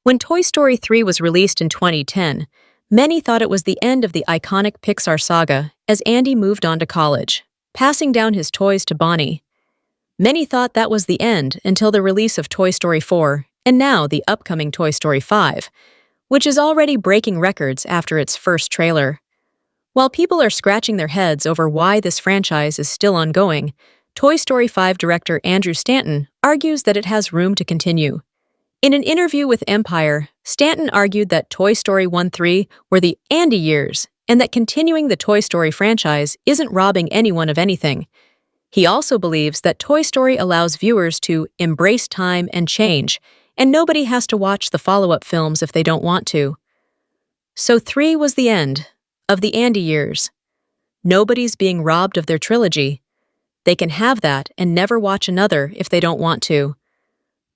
When Toy Story 3 was released in 2010, many thought it was the end of the iconic Pixar saga as Andy moved on to college, passing down his toys to Bonnie. Many thought that was the end until the release of Toy Story 4 and now the upcoming Toy Story 5, which is already breaking records after its first trailer. While people are scratching their heads over why this franchise is still ongoing, Toy Story 5 director Andrew Stanton argues that it has room to continue. In an interview with Empire, Stanton argued that Toy Story 1-3 were the Andy years and that continuing the Toy Story franchise isn't robbing anyone of anything. He also believes that Toy Story allows viewers to embrace time and change, and nobody has to watch the follow-up films if they don't want to. So 3 was the end of the Andy years. Nobody's being robbed of their trilogy. They can have that and never watch another if they don't want to.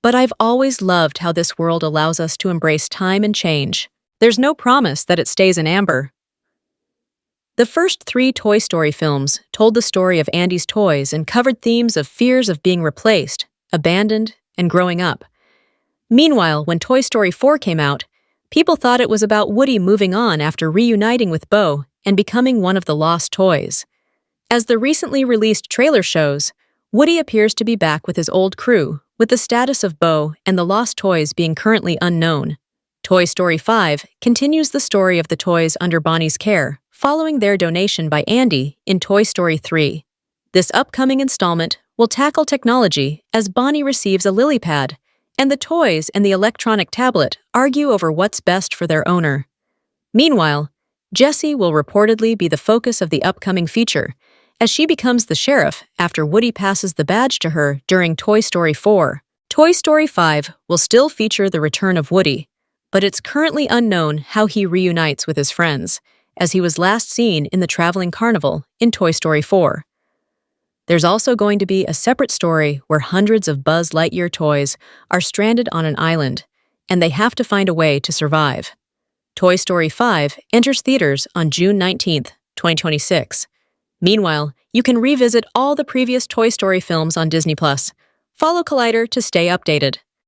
But I've always loved how this world allows us to embrace time and change. There's no promise that it stays in amber. The first 3 Toy Story films told the story of Andy's toys and covered themes of fears of being replaced, abandoned, and growing up. Meanwhile, when Toy Story 4 came out, people thought it was about Woody moving on after reuniting with Bo and becoming one of the lost toys. As the recently released trailer shows, Woody appears to be back with his old crew, with the status of Bo and the lost toys being currently unknown. Toy Story 5 continues the story of the toys under Bonnie's care, following their donation by Andy in Toy Story 3. This upcoming installment will tackle technology as Bonnie receives a lily pad, and the toys and the electronic tablet argue over what's best for their owner. Meanwhile, Jessie will reportedly be the focus of the upcoming feature, as she becomes the sheriff after Woody passes the badge to her during Toy Story 4. Toy Story 5 will still feature the return of Woody, but it's currently unknown how he reunites with his friends, as he was last seen in the traveling carnival in Toy Story 4. There's also going to be a separate story where hundreds of Buzz Lightyear toys are stranded on an island, and they have to find a way to survive. Toy Story 5 enters theaters on June 19, 2026. Meanwhile, you can revisit all the previous Toy Story films on Disney+. Follow Collider to stay updated.